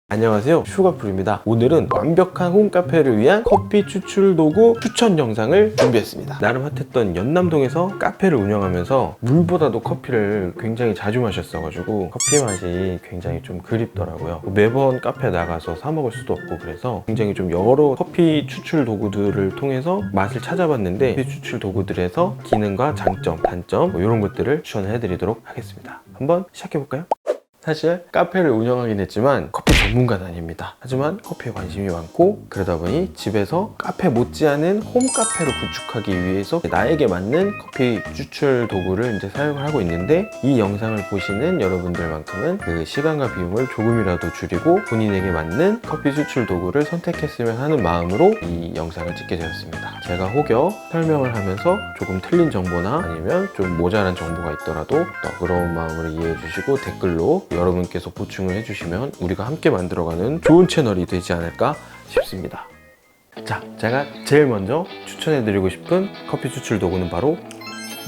안녕하세요, 슈가풀입니다. 오늘은 완벽한 홈카페를 위한 커피 추출 도구 추천 영상을 준비했습니다. 나름 핫했던 연남동에서 카페를 운영하면서 물보다도 커피를 굉장히 자주 마셨어가지고 커피 맛이 굉장히 좀 그립더라고요. 매번 카페 나가서 사 먹을 수도 없고, 그래서 굉장히 좀 여러 커피 추출 도구들을 통해서 맛을 찾아봤는데, 커피 추출 도구들에서 기능과 장점, 단점 이런 것들을 추천해 드리도록 하겠습니다. 한번 시작해 볼까요? 사실 카페를 운영하긴 했지만 커피 전문가는 아닙니다. 하지만 커피에 관심이 많고, 그러다 보니 집에서 카페 못지않은 홈카페로 구축하기 위해서 나에게 맞는 커피 추출 도구를 이제 사용을 하고 있는데, 이 영상을 보시는 여러분들만큼은 그 시간과 비용을 조금이라도 줄이고 본인에게 맞는 커피 추출 도구를 선택했으면 하는 마음으로 이 영상을 찍게 되었습니다. 제가 혹여 설명을 하면서 조금 틀린 정보나 아니면 좀 모자란 정보가 있더라도 너그러운 마음으로 이해해 주시고 댓글로 여러분께서 보충을 해주시면 우리가 함께 만들어가는 좋은 채널이 되지 않을까 싶습니다. 자, 제가 제일 먼저 추천해드리고 싶은 커피 추출 도구는 바로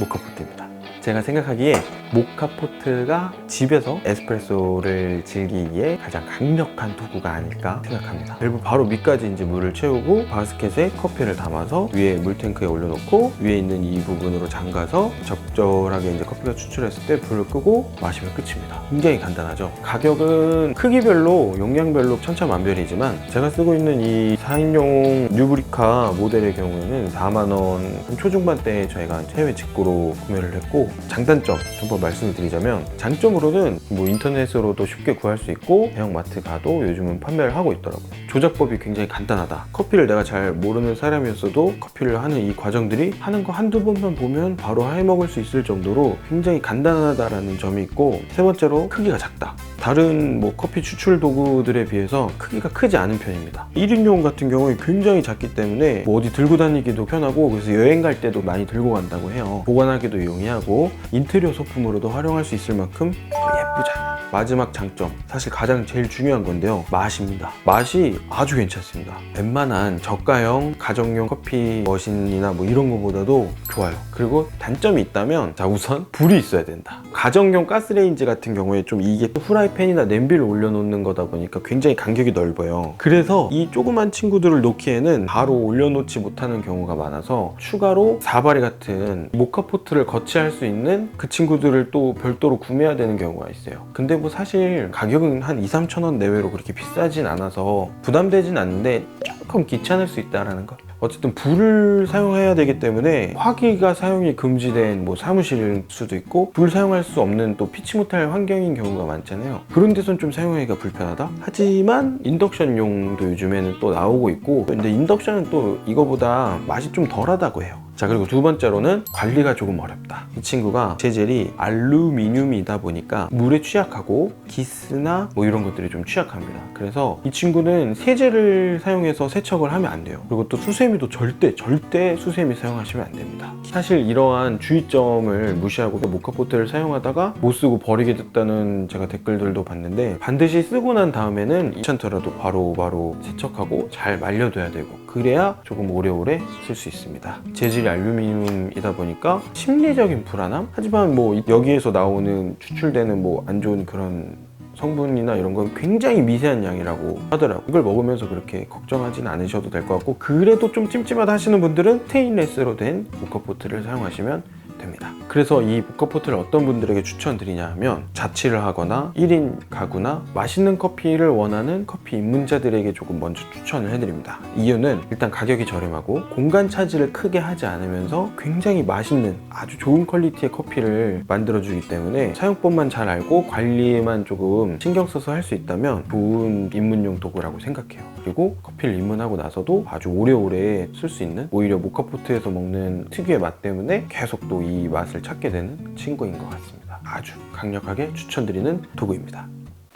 모카포트입니다. 제가 생각하기에 모카포트가 집에서 에스프레소를 즐기기에 가장 강력한 도구가 아닐까 생각합니다. 그리고 바로 밑까지 이제 물을 채우고 바스켓에 커피를 담아서 위에 물탱크에 올려놓고 위에 있는 이 부분으로 잠가서 적절하게 이제 커피가 추출했을 때 불을 끄고 마시면 끝입니다. 굉장히 간단하죠. 가격은 크기별로 용량별로 천차만별이지만 제가 쓰고 있는 이 4인용 뉴브리카 모델의 경우에는 4만원 초중반대에 저희가 해외 직구로 구매를 했고, 장단점 한번 말씀을 드리자면, 장점으로는 뭐 인터넷으로도 쉽게 구할 수 있고 대형마트 가도 요즘은 판매를 하고 있더라고요. 조작법이 굉장히 간단하다. 커피를 내가 잘 모르는 사람이었어도 커피를 하는 이 과정들이 하는 거 한두 번만 보면 바로 해먹을 수 있을 정도로 굉장히 간단하다라는 점이 있고, 세 번째로 크기가 작다. 다른 뭐 커피 추출 도구들에 비해서 크기가 크지 않은 편입니다. 1인용 같은 경우에 굉장히 작기 때문에 뭐 어디 들고 다니기도 편하고, 그래서 여행 갈 때도 많이 들고 간다고 해요. 보관하기도 용이하고 인테리어 소품으로도 활용할 수 있을 만큼 예쁘잖아요. 마지막 장점, 사실 가장 제일 중요한 건데요, 맛입니다. 맛이 아주 괜찮습니다. 웬만한 저가형 가정용 커피 머신이나 뭐 이런 거보다도 좋아요. 그리고 단점이 있다면, 자, 우선 불이 있어야 된다. 가정용 가스레인지 같은 경우에 좀 이게 후라이팬이나 냄비를 올려놓는 거다 보니까 굉장히 간격이 넓어요. 그래서 이 조그만 친구들을 놓기에는 바로 올려놓지 못하는 경우가 많아서 추가로 사바리 같은 모카포트를 거치할 수 있는 그 친구들을 또 별도로 구매해야 되는 경우가 있어요. 근데 뭐 사실 가격은 한 2-3천원 내외로 그렇게 비싸진 않아서 부담되진 않는데 조금 귀찮을 수 있다는 것. 어쨌든 불을 사용해야 되기 때문에 화기가 사용이 금지된 뭐 사무실일 수도 있고, 불 사용할 수 없는 또 피치 못할 환경인 경우가 많잖아요. 그런 데선 좀 사용하기가 불편하다? 하지만 인덕션용도 요즘에는 또 나오고 있고, 근데 인덕션은 또 이거보다 맛이 좀 덜하다고 해요. 자, 그리고 두 번째로는 관리가 조금 어렵다. 이 친구가 재질이 알루미늄이다 보니까 물에 취약하고 기스나 뭐 이런 것들이 좀 취약합니다. 그래서 이 친구는 세제를 사용해서 세척을 하면 안 돼요. 그리고 또 수세미도 절대 수세미 사용하시면 안 됩니다. 사실 이러한 주의점을 무시하고 모카포트를 사용하다가 못 쓰고 버리게 됐다는 제가 댓글들도 봤는데, 반드시 쓰고 난 다음에는 귀찮더라도 바로 세척하고 잘 말려둬야 되고, 그래야 조금 오래오래 쓸 수 있습니다. 재질이 알루미늄이다 보니까 심리적인 불안함? 하지만 뭐 여기에서 나오는 추출되는 뭐 안 좋은 그런 성분이나 이런 건 굉장히 미세한 양이라고 하더라고요. 이걸 먹으면서 그렇게 걱정하진 않으셔도 될 것 같고, 그래도 좀 찜찜하다 하시는 분들은 스테인레스로 된 모카포트를 사용하시면 됩니다. 그래서 이 모카포트를 어떤 분들에게 추천드리냐 하면, 자취를 하거나 1인 가구나 맛있는 커피를 원하는 커피 입문자들에게 조금 먼저 추천을 해드립니다. 이유는 일단 가격이 저렴하고 공간 차지를 크게 하지 않으면서 굉장히 맛있는 아주 좋은 퀄리티의 커피를 만들어주기 때문에 사용법만 잘 알고 관리만 조금 신경 써서 할 수 있다면 좋은 입문용 도구라고 생각해요. 그리고 커피를 입문하고 나서도 아주 오래오래 쓸 수 있는, 오히려 모카포트에서 먹는 특유의 맛 때문에 계속 또 이 맛을 찾게 되는 친구인 것 같습니다. 아주 강력하게 추천드리는 도구입니다.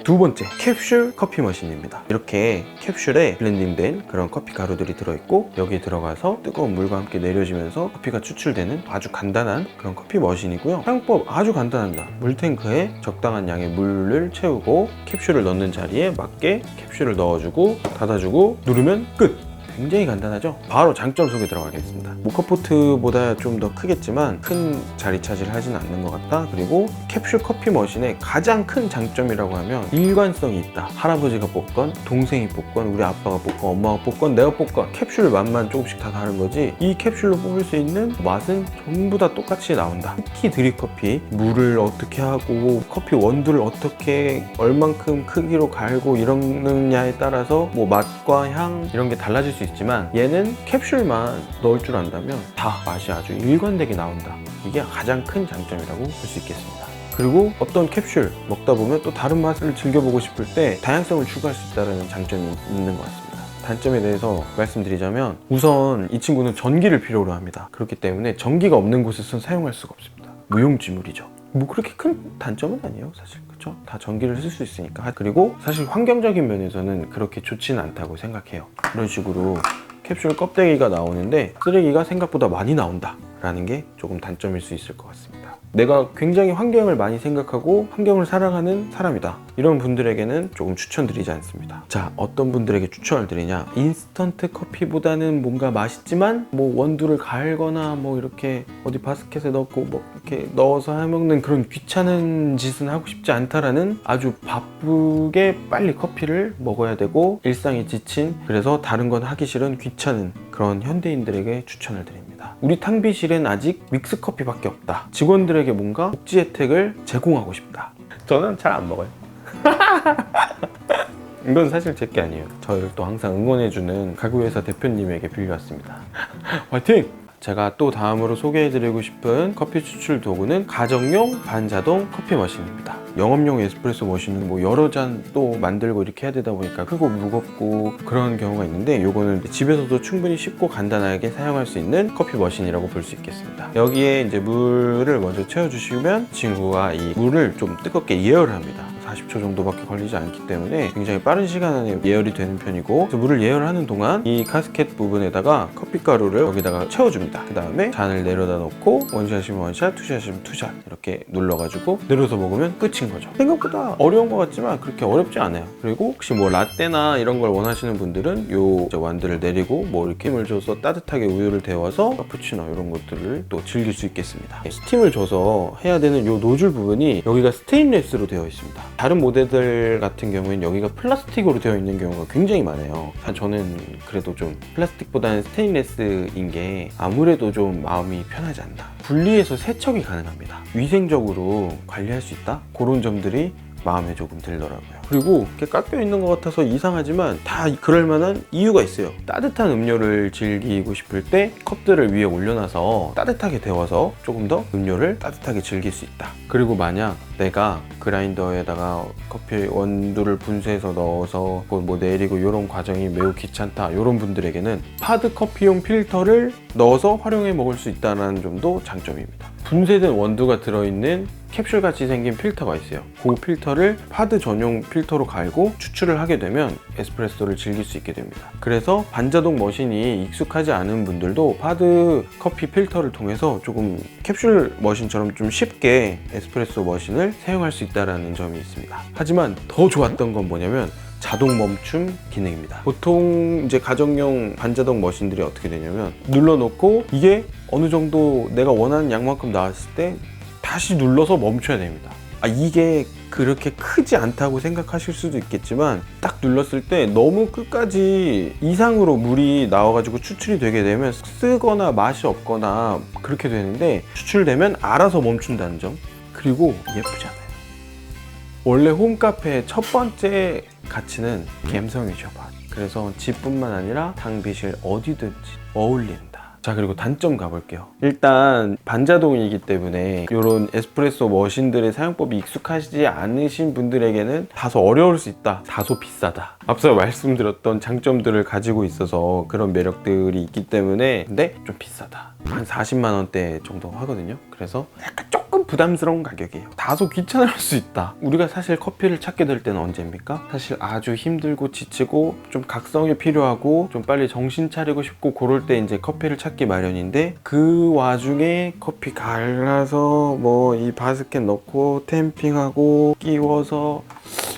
두 번째, 캡슐 커피 머신입니다. 이렇게 캡슐에 블렌딩된 그런 커피 가루들이 들어있고, 여기에 들어가서 뜨거운 물과 함께 내려지면서 커피가 추출되는 아주 간단한 그런 커피 머신이고요. 사용법 아주 간단합니다. 물탱크에 적당한 양의 물을 채우고 캡슐을 넣는 자리에 맞게 캡슐을 넣어주고 닫아주고 누르면 끝! 굉장히 간단하죠? 바로 장점 소개 들어가겠습니다. 모카포트보다 좀 더 크겠지만 큰 자리 차지를 하진 않는 것 같다. 그리고 캡슐 커피 머신의 가장 큰 장점이라고 하면 일관성이 있다. 할아버지가 뽑건 동생이 뽑건 우리 아빠가 뽑건 엄마가 뽑건 내가 뽑건 캡슐 맛만 조금씩 다 다른 거지, 이 캡슐로 뽑을 수 있는 맛은 전부 다 똑같이 나온다. 특히 드립커피, 물을 어떻게 하고 커피 원두를 어떻게 얼만큼 크기로 갈고 이러느냐에 따라서 뭐 맛과 향 이런 게 달라질 수 있지만, 얘는 캡슐만 넣을 줄 안다면 다 맛이 아주 일관되게 나온다. 이게 가장 큰 장점이라고 볼 수 있겠습니다. 그리고 어떤 캡슐 먹다 보면 또 다른 맛을 즐겨보고 싶을 때 다양성을 추가할 수 있다는 장점이 있는 것 같습니다. 단점에 대해서 말씀드리자면, 우선 이 친구는 전기를 필요로 합니다. 그렇기 때문에 전기가 없는 곳에서는 사용할 수가 없습니다. 무용지물이죠. 뭐 그렇게 큰 단점은 아니에요, 사실. 그렇죠? 다 전기를 쓸 수 있으니까. 그리고 사실 환경적인 면에서는 그렇게 좋지는 않다고 생각해요. 이런 식으로 캡슐 껍데기가 나오는데 쓰레기가 생각보다 많이 나온다 라는 게 조금 단점일 수 있을 것 같습니다. 내가 굉장히 환경을 많이 생각하고 환경을 사랑하는 사람이다, 이런 분들에게는 조금 추천드리지 않습니다. 자, 어떤 분들에게 추천을 드리냐, 인스턴트 커피보다는 뭔가 맛있지만 뭐 원두를 갈거나 뭐 이렇게 어디 바스켓에 넣고 뭐 이렇게 넣어서 해먹는 그런 귀찮은 짓은 하고 싶지 않다라는, 아주 바쁘게 빨리 커피를 먹어야 되고 일상에 지친, 그래서 다른 건 하기 싫은 귀찮은 그런 현대인들에게 추천을 드립니다. 우리 탕비실엔 아직 믹스커피밖에 없다. 직원들에게 뭔가 복지 혜택을 제공하고 싶다. 저는 잘 안 먹어요. 이건 사실 제 게 아니에요. 저를 또 항상 응원해주는 가구회사 대표님에게 빌려왔습니다. 화이팅! 제가 또 다음으로 소개해드리고 싶은 커피 추출 도구는 가정용 반자동 커피 머신입니다. 영업용 에스프레소 머신은 뭐 여러 잔 또 만들고 이렇게 해야 되다 보니까 크고 무겁고 그런 경우가 있는데, 요거는 집에서도 충분히 쉽고 간단하게 사용할 수 있는 커피 머신이라고 볼 수 있겠습니다. 여기에 이제 물을 먼저 채워주시면 친구가 이 물을 좀 뜨겁게 예열을 합니다. 40초 정도밖에 걸리지 않기 때문에 굉장히 빠른 시간 안에 예열이 되는 편이고, 그래서 물을 예열하는 동안 이 카스켓 부분에다가 커피가루를 여기다가 채워줍니다. 그 다음에 잔을 내려다 놓고 원샷이면 원샷, 투샷이면 투샷 이렇게 눌러가지고 내려서 먹으면 끝인 거죠. 생각보다 어려운 것 같지만 그렇게 어렵지 않아요. 그리고 혹시 뭐 라떼나 이런 걸 원하시는 분들은 요 완두를 내리고 뭐 이렇게 힘을 줘서 따뜻하게 우유를 데워서 카푸치노 이런 것들을 또 즐길 수 있겠습니다. 스팀을 줘서 해야 되는 요 노즐 부분이 여기가 스테인레스로 되어 있습니다. 다른 모델들 같은 경우에는 여기가 플라스틱으로 되어 있는 경우가 굉장히 많아요. 저는 그래도 좀 플라스틱보다는 스테인레스인 게 아무래도 좀 마음이 편하지 않나. 분리해서 세척이 가능합니다. 위생적으로 관리할 수 있다? 그런 점들이 마음에 조금 들더라고요. 그리고 이렇게 깎여 있는 것 같아서 이상하지만 다 그럴 만한 이유가 있어요. 따뜻한 음료를 즐기고 싶을 때 컵들을 위에 올려놔서 따뜻하게 데워서 조금 더 음료를 따뜻하게 즐길 수 있다. 그리고 만약 내가 그라인더에다가 커피 원두를 분쇄해서 넣어서 뭐 내리고 이런 과정이 매우 귀찮다, 이런 분들에게는 파드 커피용 필터를 넣어서 활용해 먹을 수 있다는 점도 장점입니다. 분쇄된 원두가 들어있는 캡슐같이 생긴 필터가 있어요. 그 필터를 파드 전용 필터로 갈고 추출을 하게 되면 에스프레소를 즐길 수 있게 됩니다. 그래서 반자동 머신이 익숙하지 않은 분들도 파드 커피 필터를 통해서 조금 캡슐 머신처럼 좀 쉽게 에스프레소 머신을 사용할 수 있다는 점이 있습니다. 하지만 더 좋았던 건 뭐냐면 자동 멈춤 기능입니다. 보통 이제 가정용 반자동 머신들이 어떻게 되냐면 눌러놓고 이게 어느 정도 내가 원하는 양만큼 나왔을 때 다시 눌러서 멈춰야 됩니다. 이게 그렇게 크지 않다고 생각하실 수도 있겠지만, 딱 눌렀을 때 너무 끝까지 이상으로 물이 나와가지고 추출이 되게 되면 쓰거나 맛이 없거나 그렇게 되는데, 추출되면 알아서 멈춘다는 점. 그리고 예쁘잖아요. 원래 홈카페의 첫 번째 가치는 감성이죠. 그래서 집뿐만 아니라 탕비실 어디든지 어울린다. 자, 그리고 단점 가볼게요. 일단 반자동이기 때문에 이런 에스프레소 머신들의 사용법이 익숙하지 않으신 분들에게는 다소 어려울 수 있다. 다소 비싸다. 앞서 말씀드렸던 장점들을 가지고 있어서 그런 매력들이 있기 때문에, 근데 좀 비싸다. 한 40만 원대 정도 하거든요. 그래서 약간 조금 부담스러운 가격이에요. 다소 귀찮을 수 있다. 우리가 사실 커피를 찾게 될 때는 언제입니까? 사실 아주 힘들고 지치고 좀 각성이 필요하고 좀 빨리 정신 차리고 싶고 그럴 때 이제 커피를 찾기 마련인데, 그 와중에 커피 갈라서 뭐 이 바스켓 넣고 템핑하고 끼워서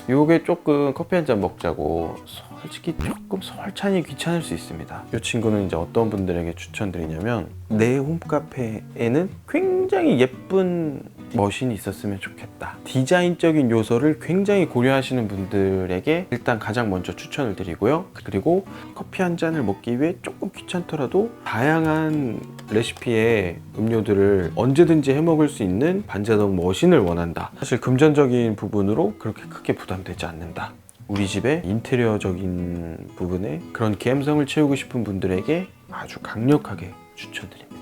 요게 조금 커피 한 잔 먹자고 솔직히 조금 솔찬히 귀찮을 수 있습니다. 이 친구는 이제 어떤 분들에게 추천드리냐면, 내 홈카페에는 굉장히 예쁜 머신이 있었으면 좋겠다, 디자인적인 요소를 굉장히 고려하시는 분들에게 일단 가장 먼저 추천을 드리고요. 그리고 커피 한 잔을 먹기 위해 조금 귀찮더라도 다양한 레시피의 음료들을 언제든지 해먹을 수 있는 반자동 머신을 원한다. 사실 금전적인 부분으로 그렇게 크게 부담되지 않는다. 우리 집의 인테리어적인 부분에 그런 감성을 채우고 싶은 분들에게 아주 강력하게 추천드립니다.